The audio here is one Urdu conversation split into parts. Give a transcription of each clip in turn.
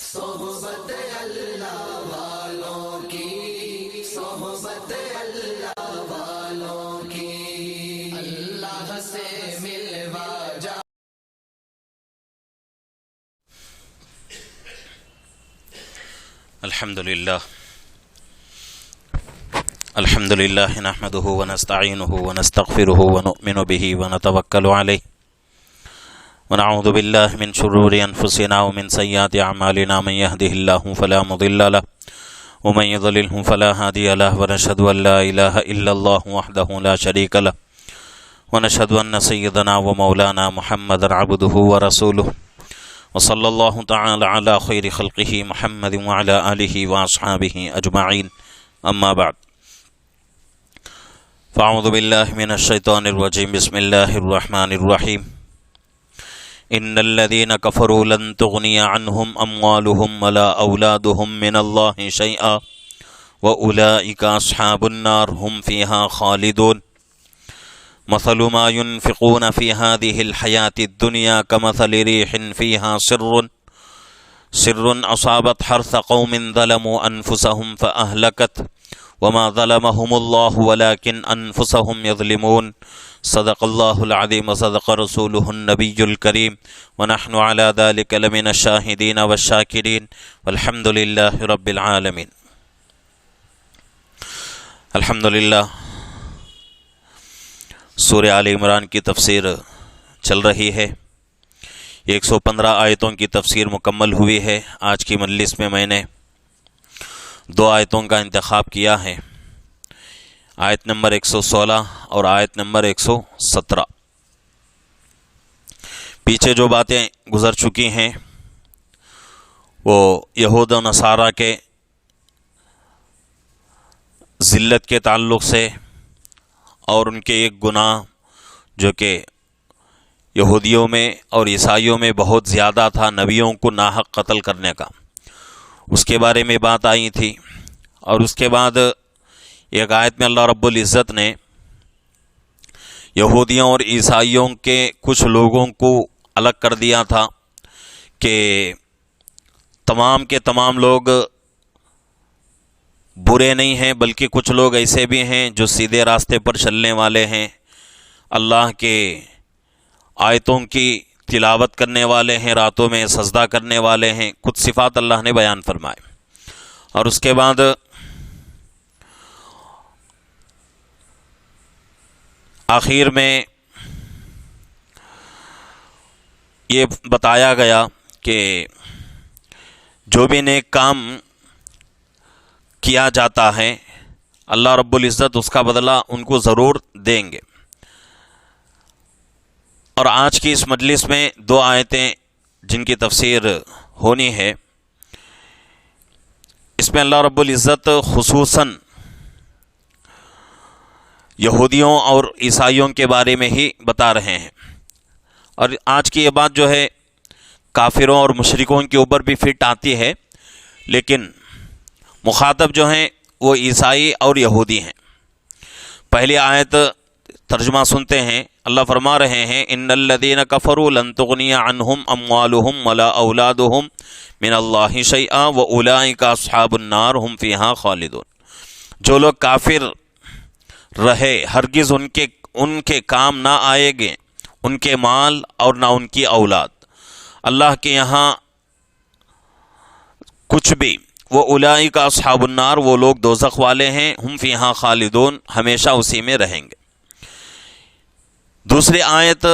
صحبت اللہ والوں کی، صحبت اللہ والوں کی، اللہ سے ملوا جا۔ الحمد لله نحمده ونستعينه ونستغفره ونؤمن به ونتوكل عليه ونعوذ بالله من شرور أنفسنا ومن سيئات أعمالنا، من يهده الله فلا مضل له ومن يضلله فلا هادي له، ونشهد أن لا إله إلا الله وحده لا شريك له، ونشهد أن سيدنا ومولانا محمدا عبده ورسوله، وصلى الله تعالى على خير خلقه محمد وعلى آله وأصحابه أجمعين، أما بعد، فأعوذ بالله من الشيطان الرجيم، بسم الله الرحمن الرحيم، إن الذين كفروا لن تغني عنهم أموالهم ولا أولادهم من الله شيئا وأولئك أصحاب النار هم فيها خالدون، مثل ما ينفقون في هذه الحياة الدنيا كمثل ريح فيها سر أصابت حرث قوم ظلموا أنفسهم فأهلكت وما ظلمهم الله ولكن أنفسهم يظلمون، صدق الله العظيم وصدق رسوله النبي الكريم، ونحن على ذلك لمن الشاهدين والشاكرين، والحمد لله رب العالمين۔ الحمدللہ سورہ آل عمران کی تفسیر چل رہی ہے، 115 آیتوں کی تفسیر مکمل ہوئی ہے۔ آج کی مجلس میں میں نے 2 آیتوں کا انتخاب کیا ہے، آیت نمبر 116 اور آیت نمبر 117۔ پیچھے جو باتیں گزر چکی ہیں وہ یہود و نصارہ کے ذلت کے تعلق سے، اور ان کے ایک گناہ جو کہ یہودیوں میں اور عیسائیوں میں بہت زیادہ تھا، نبیوں کو ناحق قتل کرنے کا، اس کے بارے میں بات آئی تھی۔ اور اس کے بعد ایک آیت میں اللہ رب العزت نے یہودیوں اور عیسائیوں کے کچھ لوگوں کو الگ کر دیا تھا کہ تمام کے تمام لوگ برے نہیں ہیں، بلکہ کچھ لوگ ایسے بھی ہیں جو سیدھے راستے پر چلنے والے ہیں، اللہ کے آیتوں کی تلاوت کرنے والے ہیں، راتوں میں سجدہ کرنے والے ہیں، کچھ صفات اللہ نے بیان فرمائے۔ اور اس کے بعد آخر میں یہ بتایا گیا کہ جو بھی نیک کام کیا جاتا ہے اللہ رب العزت اس کا بدلہ ان کو ضرور دیں گے۔ اور آج کی اس مجلس میں 2 آیتیں جن کی تفسیر ہونی ہے، اس میں اللہ رب العزت خصوصاً یہودیوں اور عیسائیوں کے بارے میں ہی بتا رہے ہیں۔ اور آج کی یہ بات جو ہے کافروں اور مشرکوں کے اوپر بھی فٹ آتی ہے، لیکن مخاطب جو ہیں وہ عیسائی اور یہودی ہیں۔ پہلی آیت ترجمہ سنتے ہیں، اللہ فرما رہے ہیں، ان الذین کفروا لن تغنی عنہم اموالہم ولا اولادہم من اللہ شیئا واولئک اصحاب النار ہم فیہا خالدون۔ جو لوگ کافر رہے ہرگز ان کے کام نہ آئے گے، ان کے مال اور نہ ان کی اولاد اللہ کے یہاں کچھ بھی، وہ اولئک اصحاب النار، وہ لوگ دوزخ والے ہیں، ہم فیہا خالدون، ہمیشہ اسی میں رہیں گے۔ دوسری آیت،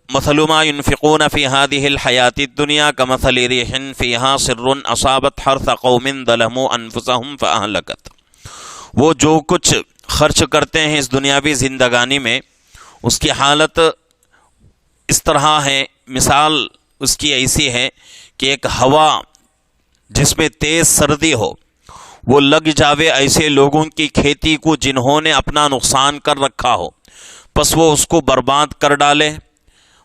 مثل ما ينفقون في هذه الحياة الدنيا كمثل ريح فيها سر أصابت حرث قوم ظلموا أنفسهم فأهلكت۔ وہ جو کچھ خرچ کرتے ہیں اس دنیاوی زندگانی میں، اس کی حالت اس طرح ہے، مثال اس کی ایسی ہے کہ ایک ہوا جس میں تیز سردی ہو، وہ لگ جاوے ایسے لوگوں کی کھیتی کو جنہوں نے اپنا نقصان کر رکھا ہو، پس وہ اس کو برباد کر ڈالے۔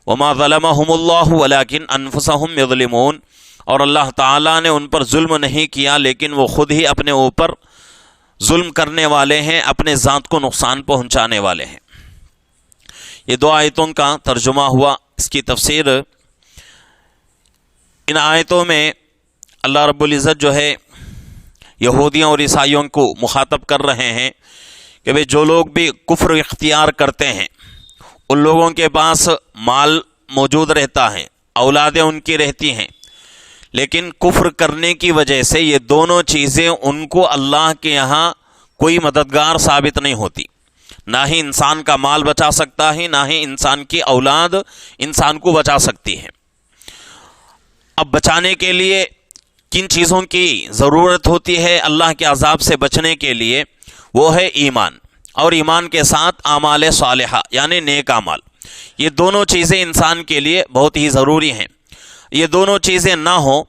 وما ظلمهم اللہ ولکن انفسهم یظلمون، اور اللہ تعالیٰ نے ان پر ظلم نہیں کیا لیکن وہ خود ہی اپنے اوپر ظلم کرنے والے ہیں، اپنے ذات کو نقصان پہنچانے والے ہیں۔ یہ 2 آیتوں کا ترجمہ ہوا۔ اس کی تفسیر، ان آیتوں میں اللہ رب العزت جو ہے یہودیوں اور عیسائیوں کو مخاطب کر رہے ہیں کہ بھئی جو لوگ بھی کفر اختیار کرتے ہیں ان لوگوں کے پاس مال موجود رہتا ہے، اولادیں ان کی رہتی ہیں، لیکن کفر کرنے کی وجہ سے یہ دونوں چیزیں ان کو اللہ کے یہاں کوئی مددگار ثابت نہیں ہوتی. نہ ہی انسان کا مال بچا سکتا ہے، نہ ہی انسان کی اولاد انسان کو بچا سکتی ہے. اب بچانے کے لیے کن چیزوں کی ضرورت ہوتی ہے اللہ کے عذاب سے بچنے کے لیے؟ وہ ہے ایمان، اور ایمان کے ساتھ اعمال صالحہ یعنی نیک اعمال. یہ دونوں چیزیں انسان کے لیے بہت ہی ضروری ہیں. یہ دونوں چیزیں نہ ہوں،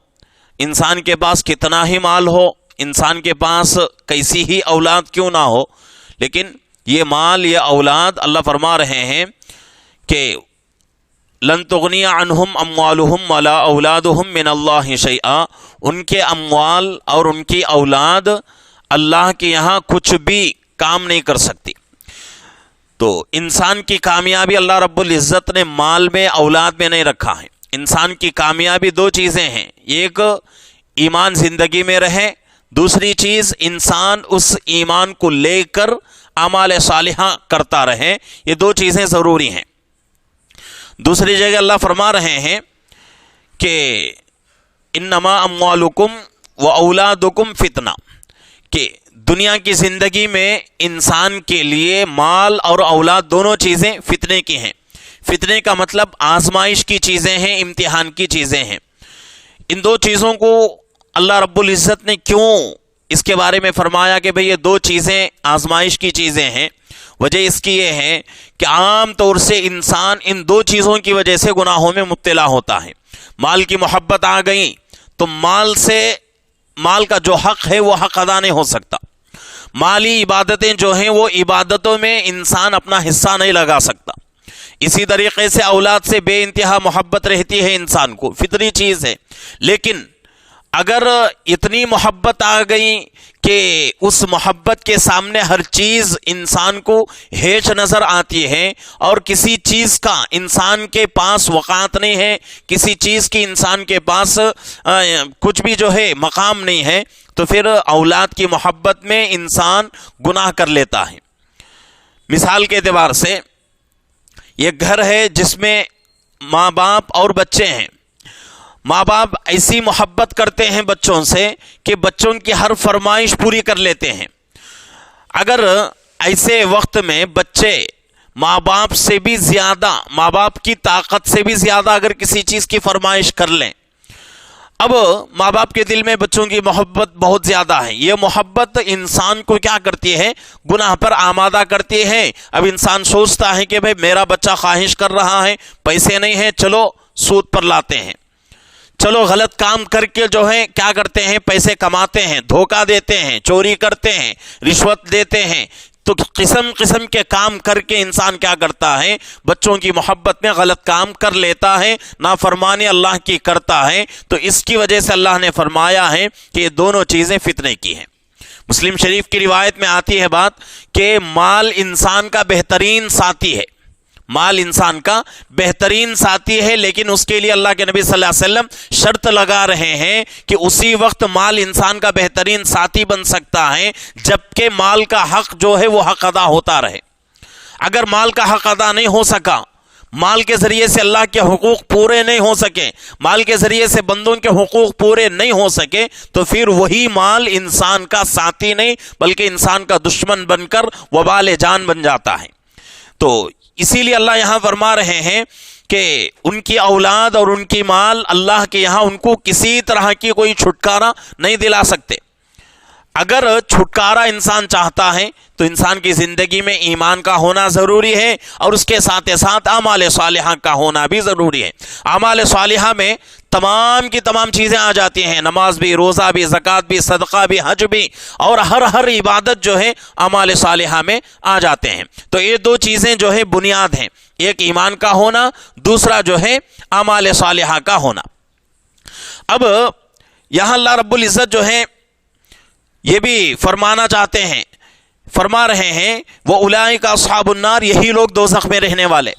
انسان کے پاس کتنا ہی مال ہو، انسان کے پاس کیسی ہی اولاد کیوں نہ ہو، لیکن یہ مال، یہ اولاد، اللہ فرما رہے ہیں کہ لن تغنی عنہم اموالہم ولا اولادہم من اللہ شیئا، ان کے اموال اور ان کی اولاد اللہ کے یہاں کچھ بھی کام نہیں کر سکتی. تو انسان کی کامیابی اللہ رب العزت نے مال میں، اولاد میں نہیں رکھا ہے. انسان کی کامیابی دو چیزیں ہیں، ایک ایمان زندگی میں رہے، دوسری چیز انسان اس ایمان کو لے کر اعمال صالحہ کرتا رہے. یہ دو چیزیں ضروری ہیں. دوسری جگہ اللہ فرما رہے ہیں کہ انما اموالکم و اولادکم فتنہ، کہ دنیا کی زندگی میں انسان کے لیے مال اور اولاد دونوں چیزیں فتنے کی ہیں. فتنے کا مطلب آزمائش کی چیزیں ہیں، امتحان کی چیزیں ہیں. ان دو چیزوں کو اللہ رب العزت نے کیوں اس کے بارے میں فرمایا کہ بھئی یہ دو چیزیں آزمائش کی چیزیں ہیں؟ وجہ اس کی یہ ہے کہ عام طور سے انسان ان دو چیزوں کی وجہ سے گناہوں میں مبتلا ہوتا ہے. مال کی محبت آ گئی تو مال کا جو حق ہے وہ حق ادا نہیں ہو سکتا. مالی عبادتیں جو ہیں وہ عبادتوں میں انسان اپنا حصہ نہیں لگا سکتا. اسی طریقے سے اولاد سے بے انتہا محبت رہتی ہے انسان کو، فطری چیز ہے. لیکن اگر اتنی محبت آ گئی کہ اس محبت کے سامنے ہر چیز انسان کو ہیچ نظر آتی ہے اور کسی چیز کا انسان کے پاس وقعت نہیں ہے، کسی چیز کی انسان کے پاس کچھ بھی جو ہے مقام نہیں ہے، تو پھر اولاد کی محبت میں انسان گناہ کر لیتا ہے. مثال کے اعتبار سے یہ گھر ہے جس میں ماں باپ اور بچے ہیں. ماں باپ ایسی محبت کرتے ہیں بچوں سے کہ بچوں کی ہر فرمائش پوری کر لیتے ہیں. اگر ایسے وقت میں بچے ماں باپ سے بھی زیادہ، ماں باپ کی طاقت سے بھی زیادہ اگر کسی چیز کی فرمائش کر لیں، اب ماں باپ کے دل میں بچوں کی محبت بہت زیادہ ہے. یہ محبت انسان کو کیا کرتی ہے؟ گناہ پر آمادہ کرتی ہے. اب انسان سوچتا ہے کہ بھئی میرا بچہ خواہش کر رہا ہے، پیسے نہیں ہیں، چلو سود پر لاتے ہیں، چلو غلط کام کر کے جو ہے کیا کرتے ہیں، پیسے کماتے ہیں، دھوکہ دیتے ہیں، چوری کرتے ہیں، رشوت دیتے ہیں. تو قسم قسم کے کام کر کے انسان کیا کرتا ہے؟ بچوں کی محبت میں غلط کام کر لیتا ہے، نافرمانی اللہ کی کرتا ہے. تو اس کی وجہ سے اللہ نے فرمایا ہے کہ یہ دونوں چیزیں فتنے کی ہیں. مسلم شریف کی روایت میں آتی ہے بات کہ مال انسان کا بہترین ساتھی ہے. مال انسان کا بہترین ساتھی ہے، لیکن اس کے لیے اللہ کے نبی صلی اللہ علیہ وسلم شرط لگا رہے ہیں کہ اسی وقت مال انسان کا بہترین ساتھی بن سکتا ہے جبکہ مال کا حق جو ہے وہ حق ادا ہوتا رہے. اگر مال کا حق ادا نہیں ہو سکا، مال کے ذریعے سے اللہ کے حقوق پورے نہیں ہو سکے، مال کے ذریعے سے بندوں کے حقوق پورے نہیں ہو سکے، تو پھر وہی مال انسان کا ساتھی نہیں بلکہ انسان کا دشمن بن کر وبال جان بن جاتا ہے. تو اسی لیے اللہ یہاں فرما رہے ہیں کہ ان کی اولاد اور ان کی مال اللہ کے یہاں ان کو کسی طرح کی کوئی چھٹکارا نہیں دلا سکتے. اگر چھٹکارا انسان چاہتا ہے تو انسان کی زندگی میں ایمان کا ہونا ضروری ہے اور اس کے ساتھ ساتھ اعمال صالحہ کا ہونا بھی ضروری ہے. اعمال صالحہ میں تمام کی تمام چیزیں آ جاتی ہیں، نماز بھی، روزہ بھی، زکوٰۃ بھی، صدقہ بھی، حج بھی، اور ہر عبادت جو ہے اعمال صالحہ میں آ جاتے ہیں. تو یہ دو چیزیں جو ہے بنیاد ہیں، ایک ایمان کا ہونا، دوسرا جو ہے اعمال صالحہ کا ہونا. اب یہاں اللہ رب العزت جو ہے یہ بھی فرمانا چاہتے ہیں، فرما رہے ہیں وَأُولَٰئِكَ أَصْحَابُ النَّارِ، یہی لوگ دوزخ میں رہنے والے.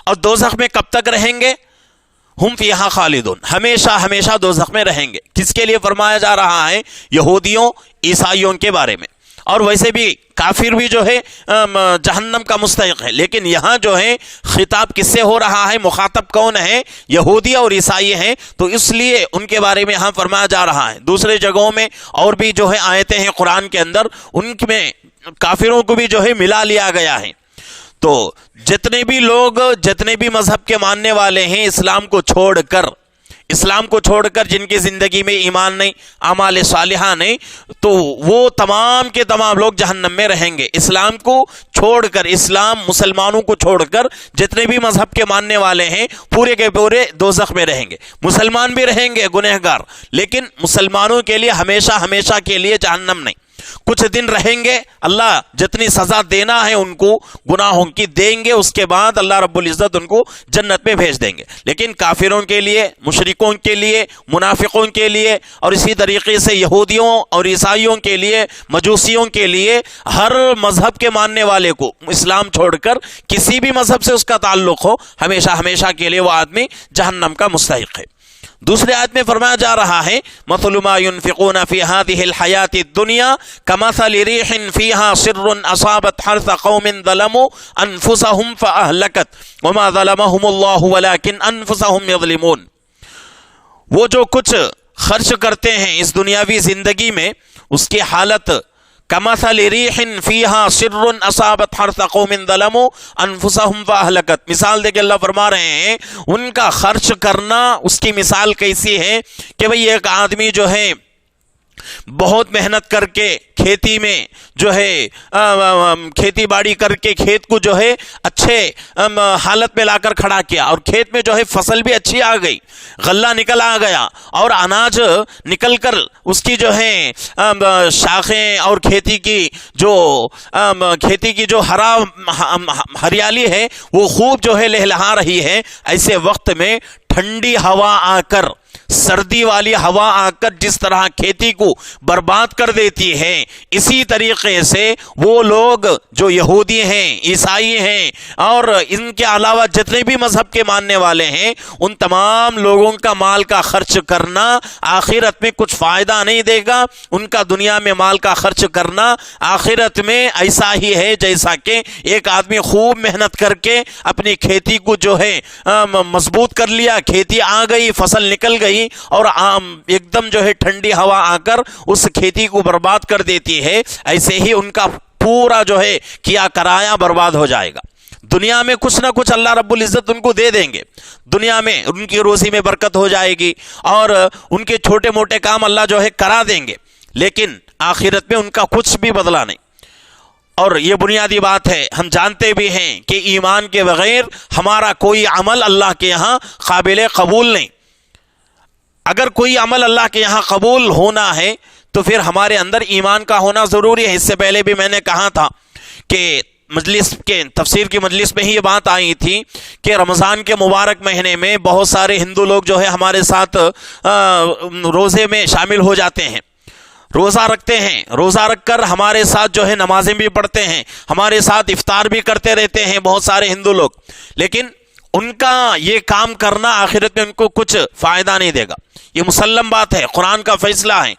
اور دوزخ میں کب تک رہیں گے؟ ہم فیہا خالدون، ہمیشہ ہمیشہ دوزخ میں رہیں گے۔ کس کے لیے فرمایا جا رہا ہے؟ یہودیوں عیسائیوں کے بارے میں، اور ویسے بھی کافر بھی جو ہے جہنم کا مستحق ہے، لیکن یہاں جو ہے خطاب کس سے ہو رہا ہے؟ مخاطب کون ہے؟ یہودی اور عیسائی ہیں، تو اس لیے ان کے بارے میں یہاں فرمایا جا رہا ہے۔ دوسرے جگہوں میں اور بھی جو ہے آیتیں ہیں قرآن کے اندر، ان میں کافروں کو بھی جو ہے ملا لیا گیا ہے۔ تو جتنے بھی لوگ جتنے بھی مذہب کے ماننے والے ہیں، اسلام کو چھوڑ کر جن کی زندگی میں ایمان نہیں، اعمال صالحہ نہیں، تو وہ تمام کے تمام لوگ جہنم میں رہیں گے۔ اسلام کو چھوڑ کر، اسلام مسلمانوں کو چھوڑ کر جتنے بھی مذہب کے ماننے والے ہیں پورے کے پورے دوزخ میں رہیں گے۔ مسلمان بھی رہیں گے گنہگار، لیکن مسلمانوں کے لیے ہمیشہ ہمیشہ کے لیے جہنم نہیں۔ کچھ دن رہیں گے، اللہ جتنی سزا دینا ہے ان کو گناہوں کی دیں گے، اس کے بعد اللہ رب العزت ان کو جنت میں بھیج دیں گے۔ لیکن کافروں کے لیے، مشرکوں کے لیے، منافقوں کے لیے، اور اسی طریقے سے یہودیوں اور عیسائیوں کے لیے، مجوسیوں کے لیے، ہر مذہب کے ماننے والے کو اسلام چھوڑ کر کسی بھی مذہب سے اس کا تعلق ہو، ہمیشہ ہمیشہ کے لیے وہ آدمی جہنم کا مستحق ہے۔ دوسرے آیت میں فرمایا جا رہا ہے مثل ما ينفقون في هذه الحياة الدنيا كمثل ريح فيها سر أصابت حرث قوم ظلموا أنفسهم فأهلكت وما ظلمهم الله ولكن أنفسهم يظلمون۔ وہ جو کچھ خرچ کرتے ہیں اس دنیاوی زندگی میں، اس کی حالت کمثل ریح فیہا سر اصابت حرث قوم ظلموا انفسهم فاہلکت، مثال دے کے اللہ فرما رہے ہیں ان کا خرچ کرنا، اس کی مثال کیسی ہے کہ بھئی ایک آدمی جو ہے بہت محنت کر کے کھیتی میں جو ہے کھیتی باڑی کر کے کھیت کو جو ہے اچھے حالت میں لا کر کھڑا کیا، اور کھیت میں جو ہے فصل بھی اچھی آ گئی، غلہ نکل آ گیا، اور اناج نکل کر اس کی جو ہے شاخیں اور کھیتی کی جو ہریالی ہے وہ خوب جو ہے لہلہا رہی ہے۔ ایسے وقت میں ٹھنڈی ہوا آ کر، سردی والی ہوا آ کر جس طرح کھیتی کو برباد کر دیتی ہے، اسی طریقے سے وہ لوگ جو یہودی ہیں، عیسائی ہیں، اور ان کے علاوہ جتنے بھی مذہب کے ماننے والے ہیں، ان تمام لوگوں کا مال کا خرچ کرنا آخرت میں کچھ فائدہ نہیں دے گا۔ ان کا دنیا میں مال کا خرچ کرنا آخرت میں ایسا ہی ہے جیسا کہ ایک آدمی خوب محنت کر کے اپنی کھیتی کو جو ہے مضبوط کر لیا، کھیتی آ گئی، فصل نکل گئی، اور ایک دم جو ہے ٹھنڈی ہوا آ کر اس کھیتی کو برباد کر دیتی ہے، ایسے ہی ان کا پورا جو ہے کیا کرایا برباد ہو جائے گا۔ دنیا میں کچھ نہ کچھ اللہ رب العزت ان کو دے دیں گے، دنیا میں ان کی روزی میں برکت ہو جائے گی، اور ان کے چھوٹے موٹے کام اللہ جو ہے کرا دیں گے، لیکن آخرت میں ان کا کچھ بھی بدلہ نہیں۔ اور یہ بنیادی بات ہے، ہم جانتے بھی ہیں کہ ایمان کے بغیر ہمارا کوئی عمل اللہ کے یہاں قابل قبول نہیں۔ اگر کوئی عمل اللہ کے یہاں قبول ہونا ہے تو پھر ہمارے اندر ایمان کا ہونا ضروری ہے۔ اس سے پہلے بھی میں نے کہا تھا کہ مجلس کے تفسیر کی مجلس میں ہی یہ بات آئی تھی کہ رمضان کے مبارک مہینے میں بہت سارے ہندو لوگ جو ہے ہمارے ساتھ روزے میں شامل ہو جاتے ہیں، روزہ رکھتے ہیں، روزہ رکھ کر ہمارے ساتھ جو ہے نمازیں بھی پڑھتے ہیں، ہمارے ساتھ افطار بھی کرتے رہتے ہیں بہت سارے ہندو لوگ، لیکن ان کا یہ کام کرنا آخرت میں ان کو کچھ فائدہ نہیں دے گا۔ یہ مسلم بات ہے، قرآن کا فیصلہ ہے۔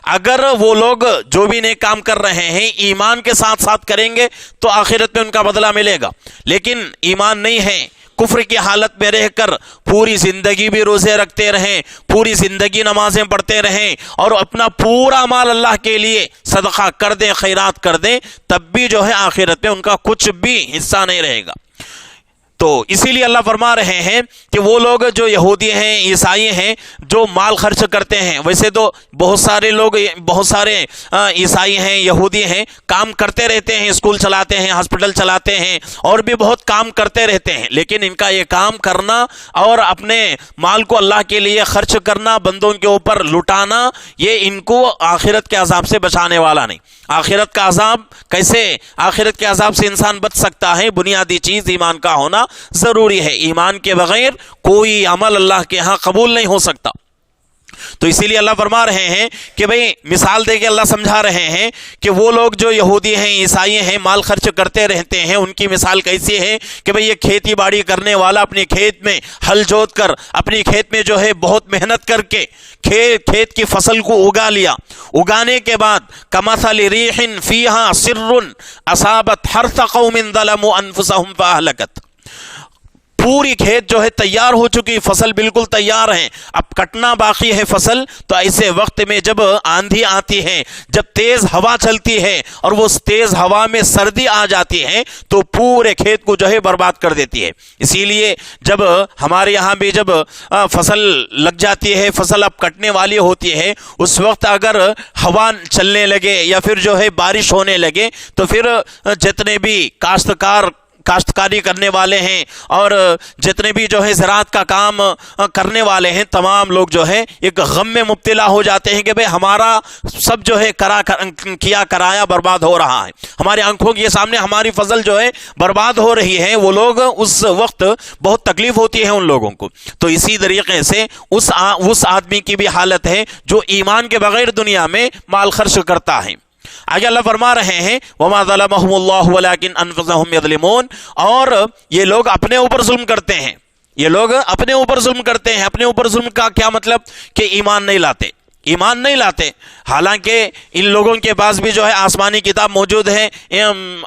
اگر وہ لوگ جو بھی نیک کام کر رہے ہیں ایمان کے ساتھ ساتھ کریں گے تو آخرت میں ان کا بدلہ ملے گا، لیکن ایمان نہیں ہے، کفر کی حالت میں رہ کر پوری زندگی بھی روزے رکھتے رہیں، پوری زندگی نمازیں پڑھتے رہیں، اور اپنا پورا مال اللہ کے لیے صدقہ کر دیں، خیرات کر دیں، تب بھی جو ہے آخرت میں ان کا کچھ بھی حصہ نہیں رہے گا۔ تو اسی لیے اللہ فرما رہے ہیں کہ وہ لوگ جو یہودی ہیں، عیسائی ہیں، جو مال خرچ کرتے ہیں، ویسے تو بہت سارے لوگ، بہت سارے عیسائی ہیں، یہودی ہیں، کام کرتے رہتے ہیں، اسکول چلاتے ہیں، ہاسپٹل چلاتے ہیں، اور بھی بہت کام کرتے رہتے ہیں، لیکن ان کا یہ کام کرنا اور اپنے مال کو اللہ کے لیے خرچ کرنا، بندوں کے اوپر لٹانا، یہ ان کو آخرت کے عذاب سے بچانے والا نہیں۔ آخرت کا عذاب کیسے، آخرت کے عذاب سے انسان بچ سکتا ہے؟ بنیادی چیز ایمان کا ہونا ضروری ہے۔ ایمان کے بغیر کوئی عمل اللہ کے ہاں قبول نہیں ہو سکتا۔ تو اسی لیے اللہ فرما رہے ہیں کہ بھئی مثال دے کے اللہ سمجھا رہے ہیں کہ وہ لوگ جو یہودی ہیں عیسائی ہیں مال خرچ کرتے رہتے ہیں، ان کی مثال کیسی ہے کہ بھئی یہ کھیتی باڑی کرنے والا اپنے کھیت میں ہل جوت کر اپنی کھیت میں جو ہے بہت محنت کر کے کھیت کی فصل کو اگا لیا، اگانے کے بعد کمثل ریح فیہا سر اصابت حرث قوم ظلموا انفسهم فاہلکت، پوری کھیت جو ہے تیار ہو چکی، فصل بالکل تیار ہے، اب کٹنا باقی ہے فصل، تو ایسے وقت میں جب آندھی آتی ہے، جب تیز ہوا چلتی ہے اور وہ تیز ہوا میں سردی آ جاتی ہے تو پورے کھیت کو جو ہے برباد کر دیتی ہے۔ اسی لیے جب ہمارے یہاں بھی جب فصل لگ جاتی ہے، فصل اب کٹنے والی ہوتی ہے، اس وقت اگر ہوا چلنے لگے یا پھر جو ہے بارش ہونے لگے تو پھر جتنے بھی کاشتکاری کرنے والے ہیں اور جتنے بھی جو ہے زراعت کا کام کرنے والے ہیں، تمام لوگ جو ہے ایک غم میں مبتلا ہو جاتے ہیں کہ بھئی ہمارا سب جو ہے کیا کرایا برباد ہو رہا ہے، ہمارے آنکھوں کے سامنے ہماری فصل جو ہے برباد ہو رہی ہے۔ وہ لوگ اس وقت بہت تکلیف ہوتی ہے ان لوگوں کو۔ تو اسی طریقے سے اس آدمی کی بھی حالت ہے جو ایمان کے بغیر دنیا میں مال خرچ کرتا ہے۔ آگے اللہ فرما رہے ہیں وَمَا ظَلَمَهُمُ اللَّهُ وَلَكِنْ أَنفُسَهُمْ يَظْلِمُونَ، اور یہ لوگ اپنے اوپر ظلم کرتے ہیں، یہ لوگ اپنے اوپر ظلم کرتے ہیں۔ اپنے اوپر ظلم کا کیا مطلب؟ کہ ایمان نہیں لاتے، حالانکہ ان لوگوں کے پاس بھی جو ہے آسمانی کتاب موجود ہے،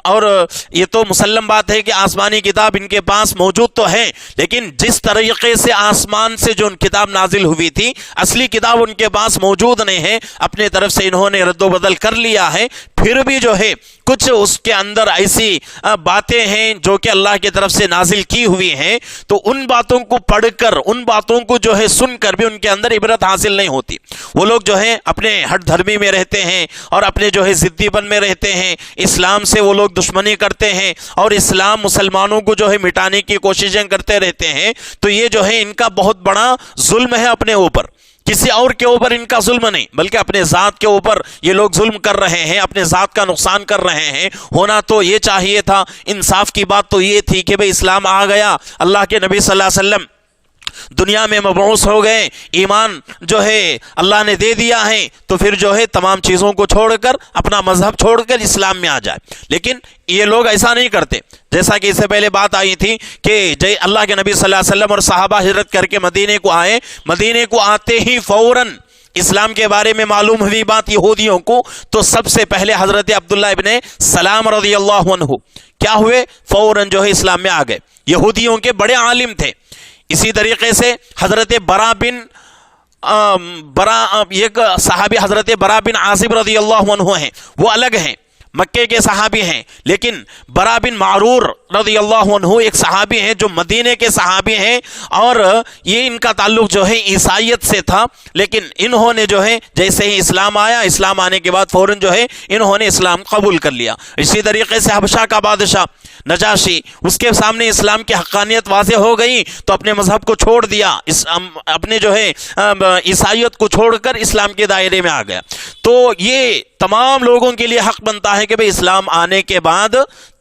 اور یہ تو مسلم بات ہے کہ آسمانی کتاب ان کے پاس موجود تو ہے، لیکن جس طریقے سے آسمان سے جو کتاب نازل ہوئی تھی اصلی کتاب ان کے پاس موجود نہیں ہے، اپنے طرف سے انہوں نے رد و بدل کر لیا ہے۔ پھر بھی جو ہے کچھ اس کے اندر ایسی باتیں ہیں جو کہ اللہ کی طرف سے نازل کی ہوئی ہیں، تو ان باتوں کو پڑھ کر، ان باتوں کو جو ہے سن کر بھی ان کے اندر عبرت حاصل نہیں ہوتی۔ وہ لوگ جو ہے اپنے ہٹ دھرمی میں رہتے ہیں اور اپنے جو ہے ضدی پن میں رہتے ہیں، اسلام سے وہ لوگ دشمنی کرتے ہیں اور اسلام مسلمانوں کو جو ہے مٹانے کی کوششیں کرتے رہتے ہیں۔ تو یہ جو ہے ان کا بہت بڑا ظلم ہے اپنے اوپر، کسی اور کے اوپر ان کا ظلم نہیں، بلکہ اپنے ذات کے اوپر یہ لوگ ظلم کر رہے ہیں، اپنے ذات کا نقصان کر رہے ہیں۔ ہونا تو یہ چاہیے تھا، انصاف کی بات تو یہ تھی کہ بھئی اسلام آ گیا، اللہ کے نبی صلی اللہ علیہ وسلم دنیا میں مبعوث ہو گئے، ایمان جو ہے اللہ نے دے دیا ہے، تو پھر جو ہے تمام چیزوں کو چھوڑ کر، اپنا مذہب چھوڑ کر اسلام میں آ جائے۔ لیکن یہ لوگ ایسا نہیں کرتے، جیسا کہ اس سے پہلے بات آئی تھی کہ اللہ کے نبی صلی اللہ علیہ وسلم اور صحابہ ہجرت کر کے مدینے کو آئے، مدینے کو آتے ہی فوراً اسلام کے بارے میں معلوم ہوئی بات یہودیوں کو، تو سب سے پہلے حضرت عبداللہ ابن سلام رضی اللہ عنہ کیا ہوئے؟ فوراً جو ہے اسلام میں آ گئے۔ یہودیوں کے بڑے عالم تھے۔ اسی طریقے سے حضرت ایک صحابی حضرت برا بن عازب رضی اللہ عنہ ہیں، وہ الگ ہیں، مکے کے صحابی ہیں، لیکن برا بن معرور رضی اللہ عنہ ایک صحابی ہیں جو مدینے کے صحابی ہیں، اور یہ ان کا تعلق جو ہے عیسائیت سے تھا، لیکن انہوں نے جو ہے جیسے ہی اسلام آیا، اسلام آنے کے بعد فوراً جو ہے انہوں نے اسلام قبول کر لیا۔ اسی طریقے سے حبشہ کا بادشاہ نجاشی، اس کے سامنے اسلام کی حقانیت واضح ہو گئی تو اپنے مذہب کو چھوڑ دیا، اپنے جو ہے عیسائیت کو چھوڑ کر اسلام کے دائرے میں آ گیا۔ تو یہ تمام لوگوں کے لیے حق بنتا ہے کہ بھئی اسلام آنے کے بعد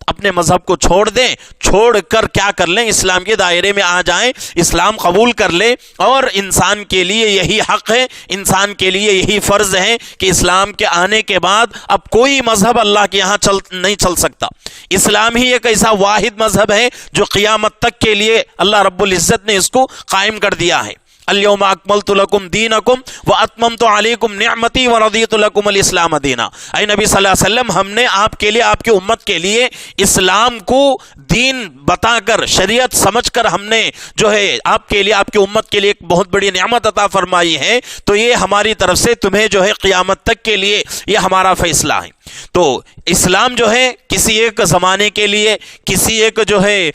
اپنے مذہب کو چھوڑ دیں، چھوڑ کر کیا کر لیں؟ اسلام کے دائرے میں آ جائیں، اسلام قبول کر لیں، اور انسان کے لیے یہی حق ہے، انسان کے لیے یہی فرض ہے کہ اسلام کے آنے کے بعد اب کوئی مذہب اللہ کے یہاں نہیں چل سکتا۔ اسلام ہی ایک ایسا واحد مذہب ہے جو قیامت تک کے لیے اللہ رب العزت نے اس کو قائم کر دیا ہے۔ اليوم اکملت لکم دینکم واتممت علیکم نعمتی ورضیت لکم الاسلام دینا۔ اے نبی صلی اللہ علیہ وسلم، ہم نے آپ کے لیے، آپ کی امت کے لیے اسلام کو دین بتا کر، شریعت سمجھ کر ہم نے جو ہے آپ کے لیے، آپ کی امت کے لیے ایک بہت بڑی نعمت عطا فرمائی ہے، تو یہ ہماری طرف سے تمہیں جو ہے قیامت تک کے لیے یہ ہمارا فیصلہ ہے۔ تو اسلام جو ہے کسی ایک زمانے کے لیے، کسی ایک جو ہے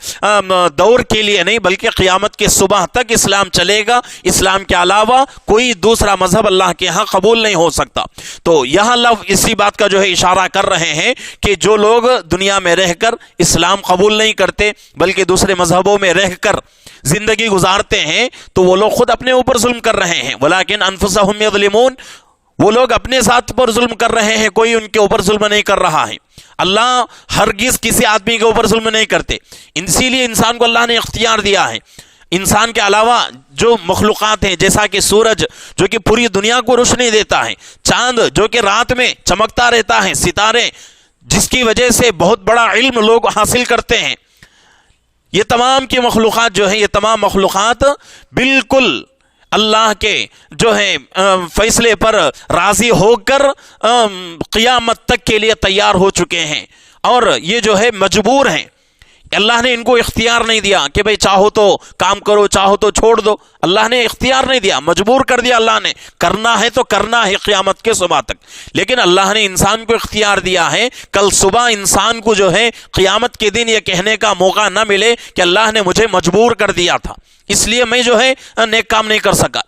دور کے لیے نہیں، بلکہ قیامت کے صبح تک اسلام چلے گا۔ اسلام کے علاوہ کوئی دوسرا مذہب اللہ کے ہاں قبول نہیں ہو سکتا۔ تو یہاں اللہ اسی بات کا جو ہے اشارہ کر رہے ہیں کہ جو لوگ دنیا میں رہ کر اسلام قبول نہیں کرتے بلکہ دوسرے مذہبوں میں رہ کر زندگی گزارتے ہیں، تو وہ لوگ خود اپنے اوپر ظلم کر رہے ہیں۔ ولیکن انفسہم یظلمون، وہ لوگ اپنے ساتھ پر ظلم کر رہے ہیں، کوئی ان کے اوپر ظلم نہیں کر رہا ہے۔ اللہ ہرگز کسی آدمی کے اوپر ظلم نہیں کرتے، اسی لیے انسان کو اللہ نے اختیار دیا ہے۔ انسان کے علاوہ جو مخلوقات ہیں، جیسا کہ سورج جو کہ پوری دنیا کو روشنی دیتا ہے، چاند جو کہ رات میں چمکتا رہتا ہے، ستارے جس کی وجہ سے بہت بڑا علم لوگ حاصل کرتے ہیں، یہ تمام کی مخلوقات جو ہیں، یہ تمام مخلوقات بالکل اللہ کے جو ہے فیصلے پر راضی ہو کر قیامت تک کے لیے تیار ہو چکے ہیں، اور یہ جو ہے مجبور ہیں۔ اللہ نے ان کو اختیار نہیں دیا کہ بھئی چاہو تو کام کرو، چاہو تو چھوڑ دو، اللہ نے اختیار نہیں دیا، مجبور کر دیا اللہ نے، کرنا ہے تو کرنا ہے قیامت کے صبح تک۔ لیکن اللہ نے انسان کو اختیار دیا ہے، کل صبح انسان کو جو ہے قیامت کے دن یہ کہنے کا موقع نہ ملے کہ اللہ نے مجھے مجبور کر دیا تھا، اس لیے میں جو ہے نیک کام نہیں کر سکا،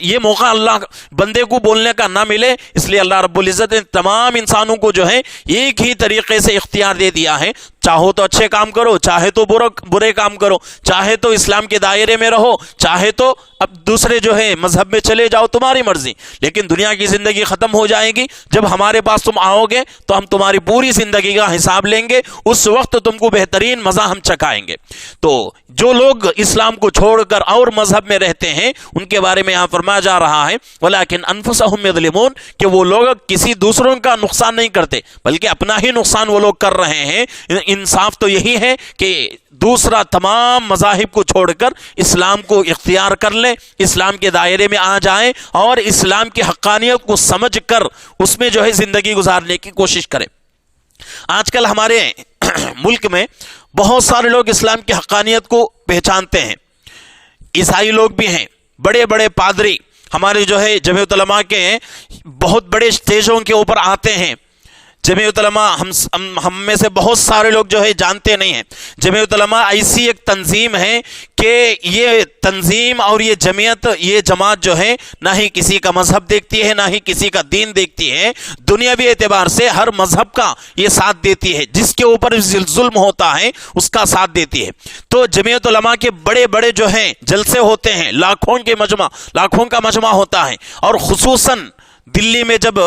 یہ موقع اللہ بندے کو بولنے کا نہ ملے، اس لیے اللہ رب العزت نے تمام انسانوں کو جو ہے ایک ہی طریقے سے اختیار دے دیا ہے، چاہو تو اچھے کام کرو، چاہے تو برے کام کرو، چاہے تو اسلام کے دائرے میں رہو، چاہے تو اب دوسرے جو ہے مذہب میں چلے جاؤ، تمہاری مرضی، لیکن دنیا کی زندگی ختم ہو جائے گی، جب ہمارے پاس تم آؤ گے تو ہم تمہاری پوری زندگی کا حساب لیں گے، اس وقت تم کو بہترین مزہ ہم چکھائیں گے۔ تو جو لوگ اسلام کو چھوڑ کر اور مذہب میں رہتے ہیں ان کے بارے میں یہاں فرمایا جا رہا ہے وَلَكِنْ أَنفُسَهُمْ يَظْلِمُونَ، کہ وہ لوگ کسی دوسروں کا نقصان نہیں کرتے بلکہ اپنا ہی نقصان وہ لوگ کر رہے ہیں۔ انصاف تو یہی ہے کہ دوسرا تمام مذاہب کو چھوڑ کر اسلام کو اختیار کر لیں، اسلام کے دائرے میں آ جائیں اور اسلام کی حقانیت کو سمجھ کر اس میں جو ہے زندگی گزارنے کی کوشش کریں۔ آج کل ہمارے ملک میں بہت سارے لوگ اسلام کی حقانیت کو پہچانتے ہیں، عیسائی لوگ بھی ہیں، بڑے بڑے پادری ہمارے جو ہے جمعیت علماء کے بہت بڑے اسٹیجوں کے اوپر آتے ہیں۔ جمعیت علماء ہم میں سے بہت سارے لوگ جو ہے جانتے نہیں ہیں، جمعیت علماء ایسی ایک تنظیم ہے کہ یہ تنظیم اور یہ جمعیت، یہ جماعت جو ہے نہ ہی کسی کا مذہب دیکھتی ہے، نہ ہی کسی کا دین دیکھتی ہے، دنیاوی اعتبار سے ہر مذہب کا یہ ساتھ دیتی ہے، جس کے اوپر ظلم ہوتا ہے اس کا ساتھ دیتی ہے۔ تو جمعیت علماء کے بڑے بڑے جو ہیں جلسے ہوتے ہیں، لاکھوں کا مجمع ہوتا ہے، اور خصوصاً دلی میں جب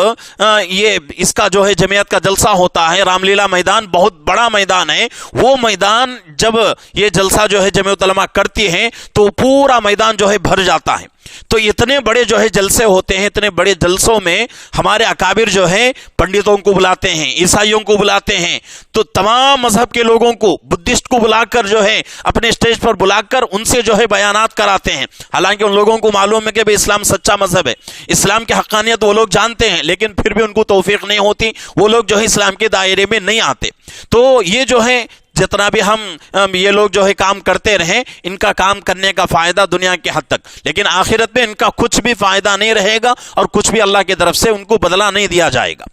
یہ اس کا جو ہے جمعیت کا جلسہ ہوتا ہے، رام لیلا میدان بہت بڑا میدان ہے، وہ میدان جب یہ جلسہ جو ہے جمعیت علماء کرتی ہیں تو پورا میدان جو ہے بھر جاتا ہے۔ تو اتنے بڑے جو ہے جلسے ہوتے ہیں، اتنے بڑے جلسوں میں ہمارے اکابر جو ہے پنڈتوں کو بلاتے ہیں، عیسائیوں کو بلاتے ہیں، تو تمام مذہب کے لوگوں کو، بدھسٹ کو بلا کر جو ہے اپنے اسٹیج پر بلا کر ان سے جو ہے بیانات کراتے ہیں۔ حالانکہ ان لوگوں کو معلوم ہے کہ اسلام سچا مذہب ہے، اسلام کی حقانیت وہ لوگ جانتے ہیں، لیکن پھر بھی ان کو توفیق نہیں ہوتی، وہ لوگ جو ہے اسلام کے دائرے میں نہیں آتے۔ تو یہ جو ہے جتنا بھی ہم یہ لوگ جو ہے کام کرتے رہیں، ان کا کام کرنے کا فائدہ دنیا کے حد تک، لیکن آخرت میں ان کا کچھ بھی فائدہ نہیں رہے گا اور کچھ بھی اللہ کی طرف سے ان کو بدلہ نہیں دیا جائے گا۔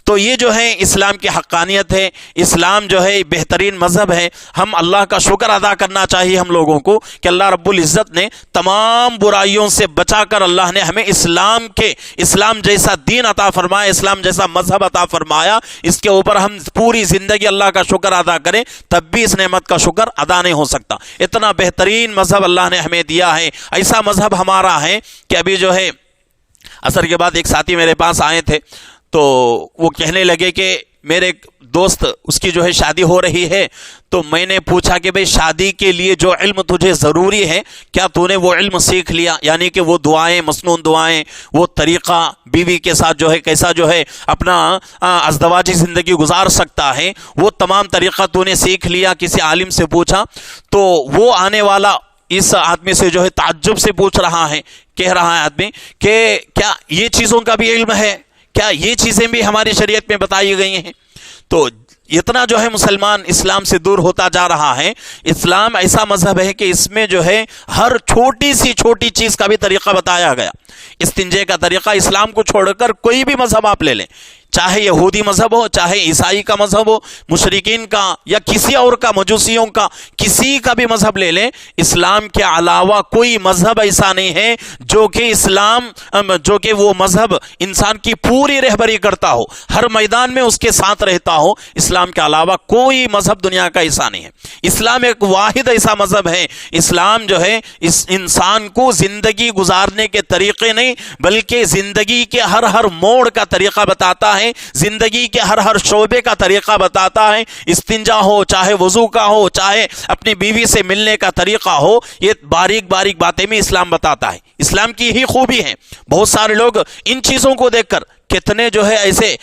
تو یہ جو ہے اسلام کی حقانیت ہے، اسلام جو ہے بہترین مذہب ہے۔ ہم اللہ کا شکر ادا کرنا چاہیے ہم لوگوں کو کہ اللہ رب العزت نے تمام برائیوں سے بچا کر اللہ نے ہمیں اسلام جیسا دین عطا فرمایا، اسلام جیسا مذہب عطا فرمایا۔ اس کے اوپر ہم پوری زندگی اللہ کا شکر ادا کریں تب بھی اس نعمت کا شکر ادا نہیں ہو سکتا۔ اتنا بہترین مذہب اللہ نے ہمیں دیا ہے، ایسا مذہب ہمارا ہے کہ ابھی جو ہے عصر کے بعد ایک ساتھی میرے پاس آئے تھے، تو وہ کہنے لگے کہ میرے دوست اس کی جو ہے شادی ہو رہی ہے، تو میں نے پوچھا کہ بھئی شادی کے لیے جو علم تجھے ضروری ہے کیا تو نے وہ علم سیکھ لیا؟ یعنی کہ وہ دعائیں، مسنون دعائیں، وہ طریقہ بیوی کے ساتھ جو ہے کیسا جو ہے اپنا ازدواجی زندگی گزار سکتا ہے، وہ تمام طریقہ تو نے سیکھ لیا؟ کسی عالم سے پوچھا تو وہ آنے والا اس آدمی سے جو ہے تعجب سے پوچھ رہا ہے، کہہ رہا ہے آدمی کہ کیا یہ چیزوں کا بھی علم ہے؟ کیا یہ چیزیں بھی ہماری شریعت میں بتائی گئی ہیں؟ تو اتنا جو ہے مسلمان اسلام سے دور ہوتا جا رہا ہے۔ اسلام ایسا مذہب ہے کہ اس میں جو ہے ہر چھوٹی سی چھوٹی چیز کا بھی طریقہ بتایا گیا۔ استنجے کا طریقہ اسلام کو چھوڑ کر کوئی بھی مذہب آپ لے لیں، چاہے یہودی مذہب ہو، چاہے عیسائی کا مذہب ہو، مشرکین کا یا کسی اور کا، مجوسیوں کا، کسی کا بھی مذہب لے لیں، اسلام کے علاوہ کوئی مذہب ایسا نہیں ہے جو کہ وہ مذہب انسان کی پوری رہبری کرتا ہو، ہر میدان میں اس کے ساتھ رہتا ہو۔ اسلام کے علاوہ کوئی مذہب دنیا کا ایسا نہیں ہے۔ اسلام ایک واحد ایسا مذہب ہے۔ اسلام جو ہے اس انسان کو زندگی گزارنے کے طریقے نہیں بلکہ زندگی کے ہر موڑ کا طریقہ بتاتا ہے ہے، زندگی کے ہر ہر شعبے کا طریقہ بتاتا ہے، استنجا ہو، چاہے وضو کا ہو، چاہے اپنی بیوی سے ملنے کا طریقہ ہو، یہ باریک باریک باتیں بھی اسلام بتاتا ہے۔ اسلام کی ہی خوبی ہے۔ بہت سارے لوگ ان چیزوں کو دیکھ کر کتنے جو ہے ایسے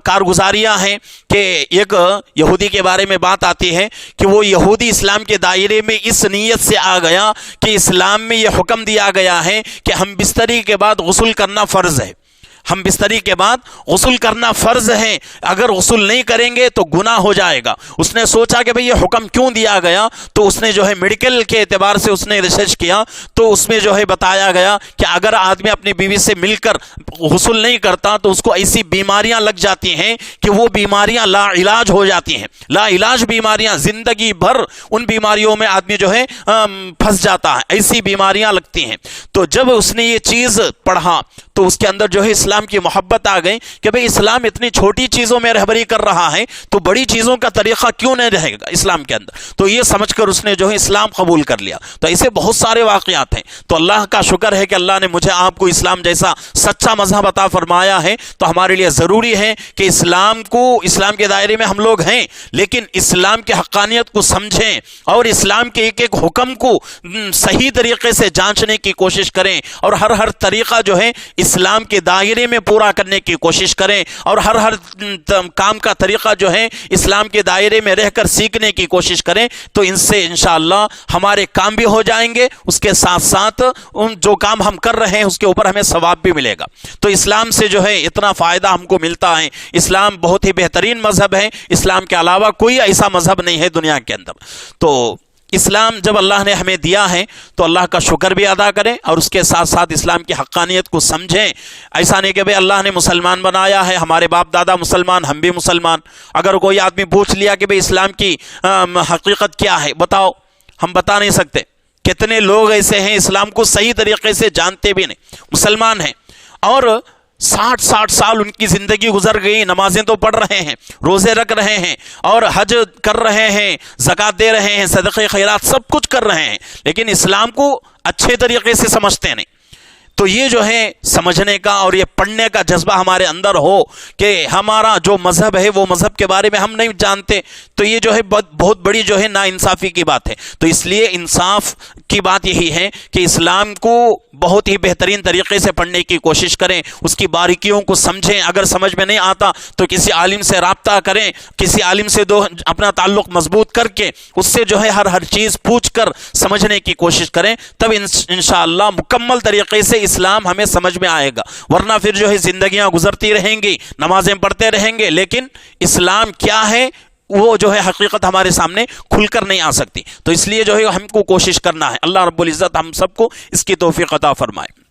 کارگزاریاں ہیں کہ ایک یہودی کے بارے میں بات آتی ہے کہ وہ یہودی اسلام کے دائرے میں اس نیت سے آ گیا کہ اسلام میں یہ حکم دیا گیا ہے کہ ہم بستری کے بعد غسل کرنا فرض ہے، ہم بستری کے بعد غسل کرنا فرض ہے، اگر غسل نہیں کریں گے تو گناہ ہو جائے گا۔ اس نے سوچا کہ بھئی یہ حکم کیوں دیا گیا، تو اس نے جو ہے میڈیکل کے اعتبار سے اس نے ریسرچ کیا، تو اس میں جو ہے بتایا گیا کہ اگر آدمی اپنی بیوی سے مل کر غسل نہیں کرتا تو اس کو ایسی بیماریاں لگ جاتی ہیں کہ وہ بیماریاں لا علاج ہو جاتی ہیں، لا علاج بیماریاں، زندگی بھر ان بیماریوں میں آدمی جو ہے پھنس جاتا ہے، ایسی بیماریاں لگتی ہیں۔ تو جب اس نے یہ چیز پڑھا تو اس کے اندر جو ہے اسلام کی محبت آ گئی کہ بھئی اسلام اتنی چھوٹی چیزوں میں رہبری کر رہا ہے تو بڑی چیزوں کا طریقہ کیوں نہیں رہے گا اسلام کے اندر، تو یہ سمجھ کر اس نے جو ہے اسلام قبول کر لیا۔ تو ایسے بہت سارے واقعات ہیں۔ تو اللہ کا شکر ہے کہ اللہ نے مجھے آپ کو اسلام جیسا سچا مذہب عطا فرمایا ہے، تو ہمارے لیے ضروری ہے کہ اسلام کے دائرے میں ہم لوگ ہیں، لیکن اسلام کی حقانیت کو سمجھیں اور اسلام کے ایک ایک حکم کو صحیح طریقے سے جانچنے کی کوشش کریں، اور ہر طریقہ جو ہے اسلام کے دائرے میں پورا کرنے کی کوشش کریں، اور ہر کام کا طریقہ جو ہے اسلام کے دائرے میں رہ کر سیکھنے کی کوشش کریں، تو ان سے انشاءاللہ ہمارے کام بھی ہو جائیں گے، اس کے ساتھ ساتھ جو کام ہم کر رہے ہیں اس کے اوپر ہمیں ثواب بھی ملے گا۔ تو اسلام سے جو ہے اتنا فائدہ ہم کو ملتا ہے۔ اسلام بہت ہی بہترین مذہب ہے، اسلام کے علاوہ کوئی ایسا مذہب نہیں ہے دنیا کے اندر۔ تو اسلام جب اللہ نے ہمیں دیا ہے تو اللہ کا شکر بھی ادا کریں، اور اس کے ساتھ ساتھ اسلام کی حقانیت کو سمجھیں۔ ایسا نہیں کہ بھئی اللہ نے مسلمان بنایا ہے، ہمارے باپ دادا مسلمان، ہم بھی مسلمان، اگر کوئی آدمی پوچھ لیا کہ بھئی اسلام کی حقیقت کیا ہے بتاؤ، ہم بتا نہیں سکتے۔ کتنے لوگ ایسے ہیں اسلام کو صحیح طریقے سے جانتے بھی نہیں، مسلمان ہیں اور 60 سال ان کی زندگی گزر گئی، نمازیں تو پڑھ رہے ہیں، روزے رکھ رہے ہیں، اور حج کر رہے ہیں، زکوٰۃ دے رہے ہیں، صدقے خیرات سب کچھ کر رہے ہیں، لیکن اسلام کو اچھے طریقے سے سمجھتے نہیں۔ تو یہ جو ہے سمجھنے کا اور یہ پڑھنے کا جذبہ ہمارے اندر ہو کہ ہمارا جو مذہب ہے وہ مذہب کے بارے میں ہم نہیں جانتے، تو یہ جو ہے بہت بڑی جو ہے نا انصافی کی بات ہے۔ تو اس لیے انصاف کی بات یہی ہے کہ اسلام کو بہت ہی بہترین طریقے سے پڑھنے کی کوشش کریں، اس کی باریکیوں کو سمجھیں، اگر سمجھ میں نہیں آتا تو کسی عالم سے رابطہ کریں، کسی عالم سے اپنا تعلق مضبوط کر کے اس سے جو ہے ہر چیز پوچھ کر سمجھنے کی کوشش کریں، تب انشاءاللہ مکمل طریقے سے اسلام ہمیں سمجھ میں آئے گا۔ ورنہ پھر جو ہے زندگیاں گزرتی رہیں گی، نمازیں پڑھتے رہیں گے، لیکن اسلام کیا ہے وہ جو ہے حقیقت ہمارے سامنے کھل کر نہیں آ سکتی۔ تو اس لیے جو ہے ہم کو کوشش کرنا ہے، اللہ رب العزت ہم سب کو اس کی توفیق عطا فرمائے۔